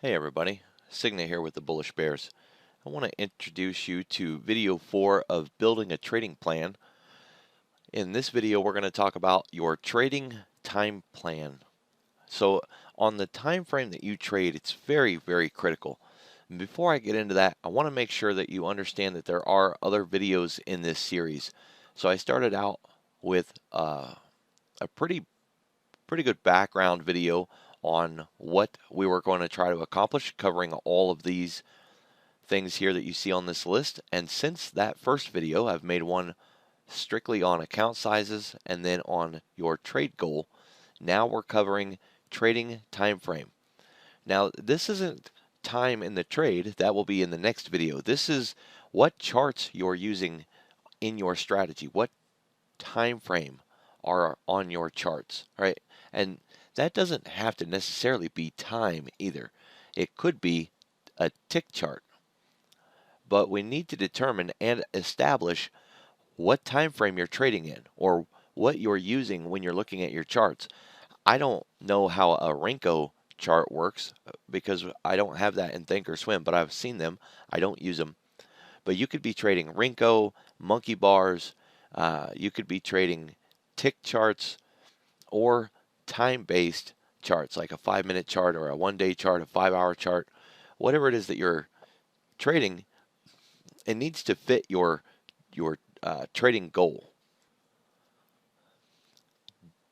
Hey everybody, Signa here with the Bullish Bears. I want to introduce you to video 4 of building a trading plan. In this video we're going to talk about your trading time plan. So on the time frame that you trade, it's very critical. And before I get into that, I want to make sure that you understand that there are other videos in this series. So I started out with a pretty good background video on what we were going to try to accomplish, covering all of these things here that you see on this list. And since that first video, I've made one strictly on account sizes and then on your trade goal. Now we're covering trading time frame. Now this isn't time in the trade, that will be in the next video. This is what charts you're using in your strategy, what time frame are on your charts, right? And that doesn't have to necessarily be time either. It could be a tick chart. But we need to determine and establish what time frame you're trading in or what you're using when you're looking at your charts. I don't know how a Renko chart works because I don't have that in Thinkorswim, but I've seen them. I don't use them. But you could be trading Renko, monkey bars, you could be trading tick charts or time-based charts like a 5-minute chart or a 1-day chart, a 5-hour chart, whatever it is that you're trading. It needs to fit your trading goal.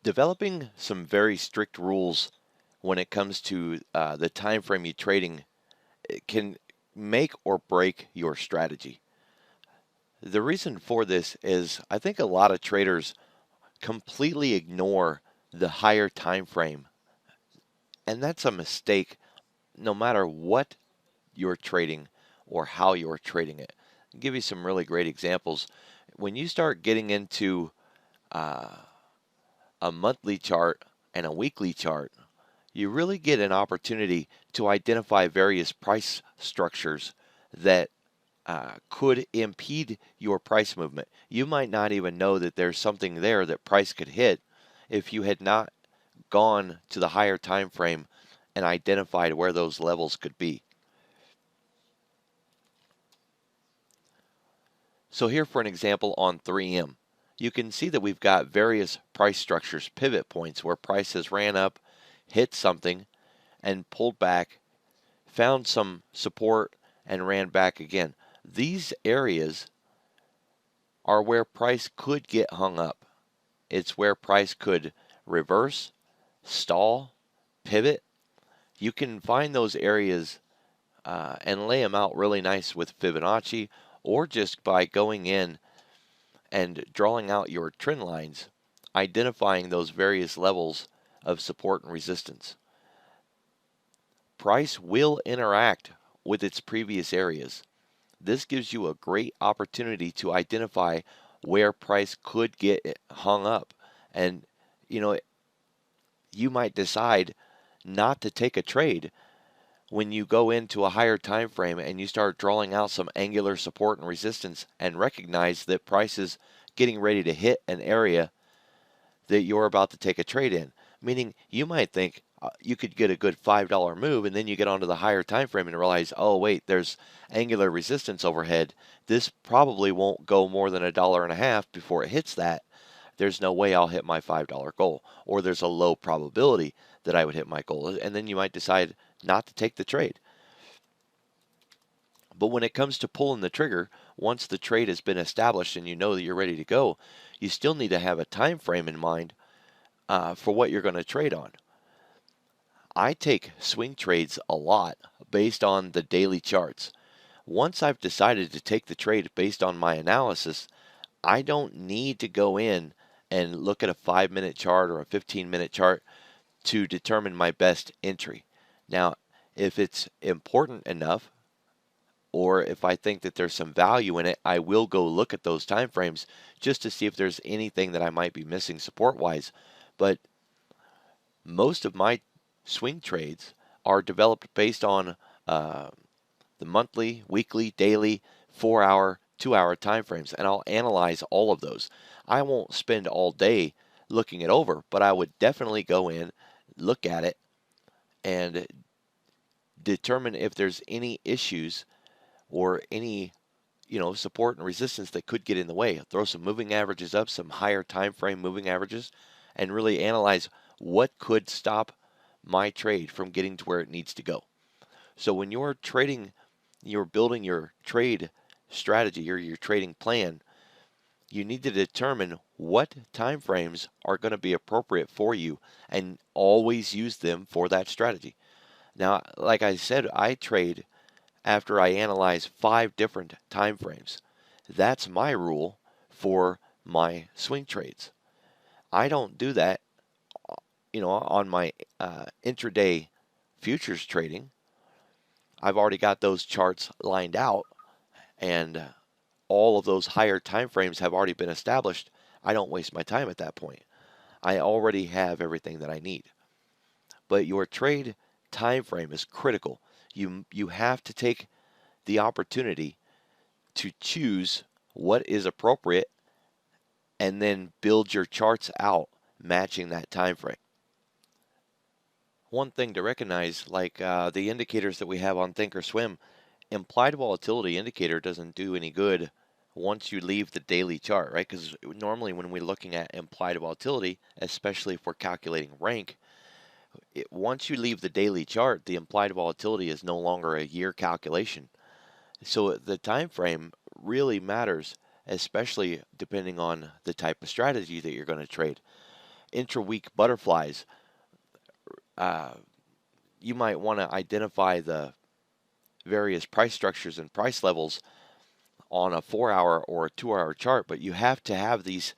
Developing some very strict rules when it comes to the time frame you're trading can make or break your strategy. The reason for this is I think a lot of traders completely ignore the higher time frame, and that's a mistake no matter what you're trading or how you're trading it. I'll give you some really great examples. When you start getting into a monthly chart and a weekly chart, you really get an opportunity to identify various price structures that could impede your price movement. You might not even know that there's something there that price could hit if you had not gone to the higher time frame and identified where those levels could be. So here for an example on 3M, you can see that we've got various price structures, pivot points where prices ran up, hit something, and pulled back, found some support, and ran back again. These areas are where price could get hung up. It's where price could reverse, stall, pivot. You can find those areas and lay them out really nice with Fibonacci, or just by going in and drawing out your trend lines, identifying those various levels of support and resistance. Price will interact with its previous areas. This gives you a great opportunity to identify where price could get hung up. And, you might decide not to take a trade when you go into a higher time frame and you start drawing out some angular support and resistance and recognize that price is getting ready to hit an area that you're about to take a trade in. Meaning you might think you could get a good $5 move, and then you get onto the higher time frame and realize, oh wait, there's angular resistance overhead. This probably won't go more than $1.50 before it hits that. There's no way I'll hit my $5 goal, or there's a low probability that I would hit my goal, and then you might decide not to take the trade. But when it comes to pulling the trigger, once the trade has been established and you know that you're ready to go, you still need to have a time frame in mind for what you're going to trade on. I take swing trades a lot based on the daily charts. Once I've decided to take the trade based on my analysis, I don't need to go in and look at a 5-minute chart or a 15-minute chart to determine my best entry. Now, if it's important enough, or if I think that there's some value in it, I will go look at those time frames just to see if there's anything that I might be missing support-wise. But most of my swing trades are developed based on the monthly, weekly, daily, 4-hour, 2-hour time frames, and I'll analyze all of those. I won't spend all day looking it over, but I would definitely go in, look at it, and determine if there's any issues or any support and resistance that could get in the way. Throw some moving averages up, some higher time frame moving averages, and really analyze what could stop my trade from getting to where it needs to go. So when you're trading, you're building your trade strategy or your trading plan, you need to determine what time frames are going to be appropriate for you and always use them for that strategy. Now, like I said, I trade after I analyze 5 different time frames. That's my rule for my swing trades. I don't do that, on my intraday futures trading. I've already got those charts lined out, and all of those higher time frames have already been established. I don't waste my time at that point. I already have everything that I need. But your trade time frame is critical. You have to take the opportunity to choose what is appropriate and then build your charts out matching that time frame. One thing to recognize, like the indicators that we have on Thinkorswim, implied volatility indicator doesn't do any good once you leave the daily chart, right? Because normally when we're looking at implied volatility, especially if we're calculating rank, once you leave the daily chart, the implied volatility is no longer a year calculation. So the time frame really matters, especially depending on the type of strategy that you're going to trade. Intra-week butterflies, you might want to identify the various price structures and price levels on a 4-hour or a 2-hour chart, but you have to have these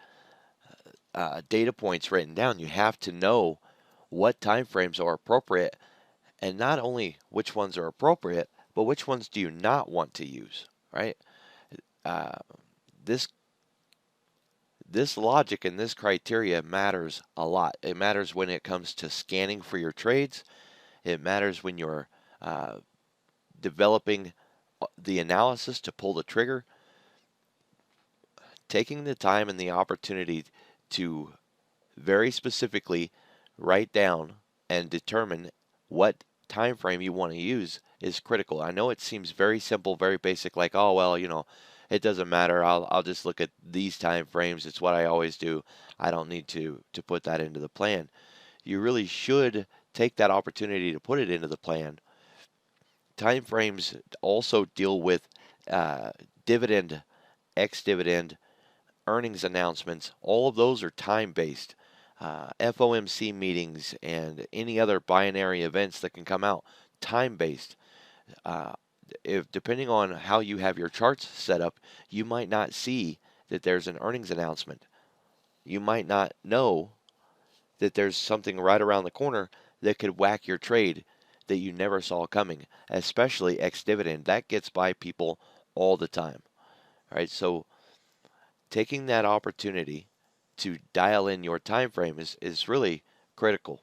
data points written down. You have to know what time frames are appropriate, and not only which ones are appropriate, but which ones do you not want to use, right? This logic and this criteria matters a lot. It matters when it comes to scanning for your trades. It matters when you're developing the analysis to pull the trigger. Taking the time and the opportunity to very specifically write down and determine what time frame you want to use is critical. I know it seems very simple, very basic, like, oh, well, it doesn't matter. I'll just look at these time frames. It's what I always do. I don't need to put that into the plan. You really should take that opportunity to put it into the plan. Time frames also deal with dividend, ex-dividend, earnings announcements. All of those are time-based. FOMC meetings and any other binary events that can come out, time-based. If depending on how you have your charts set up, you might not see that there's an earnings announcement. You might not know that there's something right around the corner that could whack your trade that you never saw coming, especially ex-dividend. That gets by people all the time. All right, so taking that opportunity to dial in your time frame is really critical.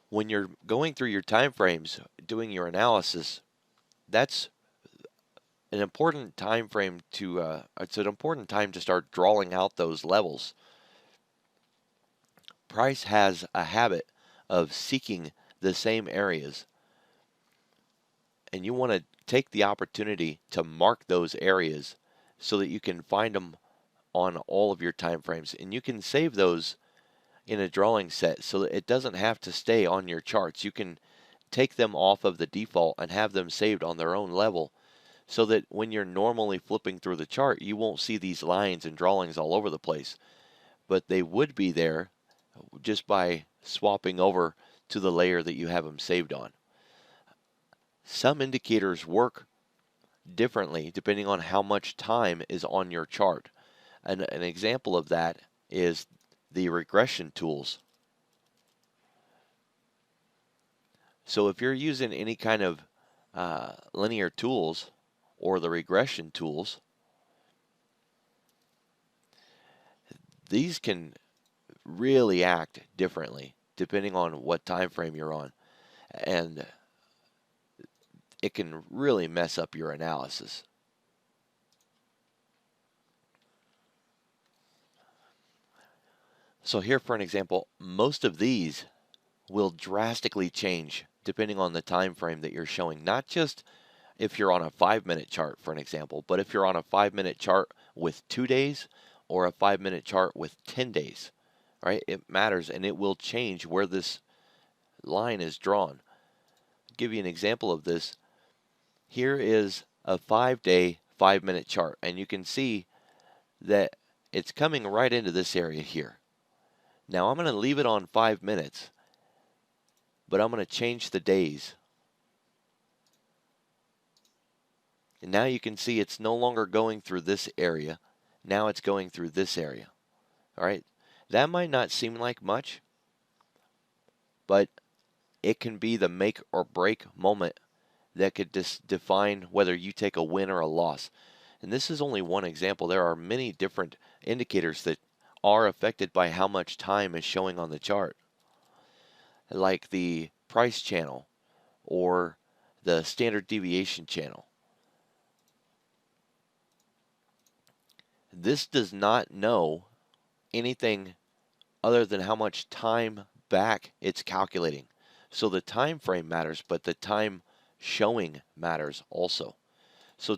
When you're going through your time frames, doing your analysis, that's an important time frame to it's an important time to start drawing out those levels. Price has a habit of seeking the same areas, and you want to take the opportunity to mark those areas so that you can find them on all of your time frames, and you can save those in a drawing set so that it doesn't have to stay on your charts. You can take them off of the default and have them saved on their own level so that when you're normally flipping through the chart, you won't see these lines and drawings all over the place, but they would be there just by swapping over to the layer that you have them saved on. Some indicators work differently depending on how much time is on your chart. An example of that is the regression tools. So if you're using any kind of linear tools or the regression tools, these can really act differently depending on what time frame you're on, and it can really mess up your analysis. So here for an example, most of these will drastically change depending on the time frame that you're showing. Not just if you're on a 5-minute chart, for an example, but if you're on a 5-minute chart with 2 days or a 5-minute chart with 10 days, right? It matters, and it will change where this line is drawn. I'll give you an example of this. Here is a 5-day, 5-minute chart, and you can see that it's coming right into this area here. Now I'm going to leave it on 5 minutes, but I'm going to change the days. And now you can see it's no longer going through this area. Now it's going through this area. All right. That might not seem like much, but it can be the make or break moment that could define whether you take a win or a loss. And this is only one example. There are many different indicators that are affected by how much time is showing on the chart, like the price channel or the standard deviation channel. This does not know anything other than how much time back it's calculating. So the time frame matters, but the time showing matters also. So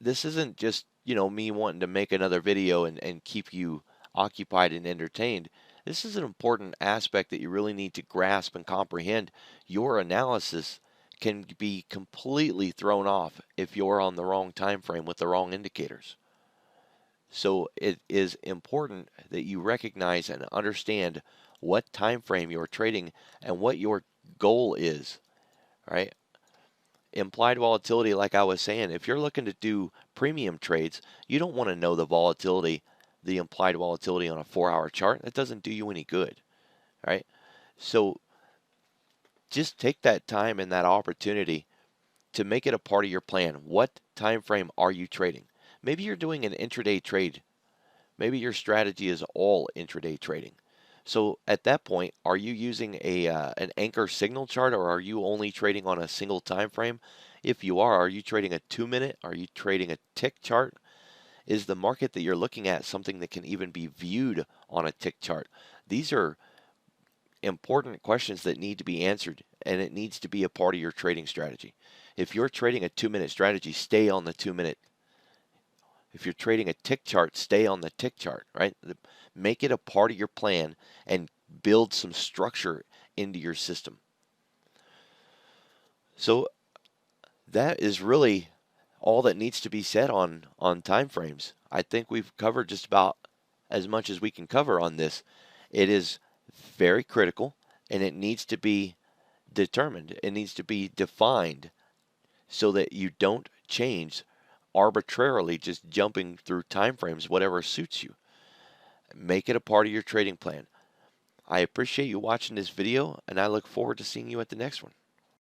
this isn't just, me wanting to make another video and keep you occupied and entertained. This is an important aspect that you really need to grasp and comprehend. Your analysis can be completely thrown off if you're on the wrong time frame with the wrong indicators. So it is important that you recognize and understand what time frame you're trading and what your goal is, right? Implied volatility, like I was saying, if you're looking to do premium trades, you don't want to know the volatility, the implied volatility on a 4-hour chart. That doesn't do you any good, right? So just take that time and that opportunity to make it a part of your plan. What time frame are you trading? Maybe you're doing an intraday trade. Maybe your strategy is all intraday trading. So at that point, are you using an anchor signal chart, or are you only trading on a single time frame? If you are you trading a 2-minute? Are you trading a tick chart? Is the market that you're looking at something that can even be viewed on a tick chart? These are important questions that need to be answered, and it needs to be a part of your trading strategy. If you're trading a 2-minute strategy, stay on the 2-minute. If you're trading a tick chart, stay on the tick chart, right? Make it a part of your plan and build some structure into your system. So that is really all that needs to be said on time frames. I think we've covered just about as much as we can cover on this. It is very critical, and it needs to be determined. It needs to be defined so that you don't change arbitrarily, just jumping through time frames, whatever suits you. Make it a part of your trading plan. I appreciate you watching this video, and I look forward to seeing you at the next one.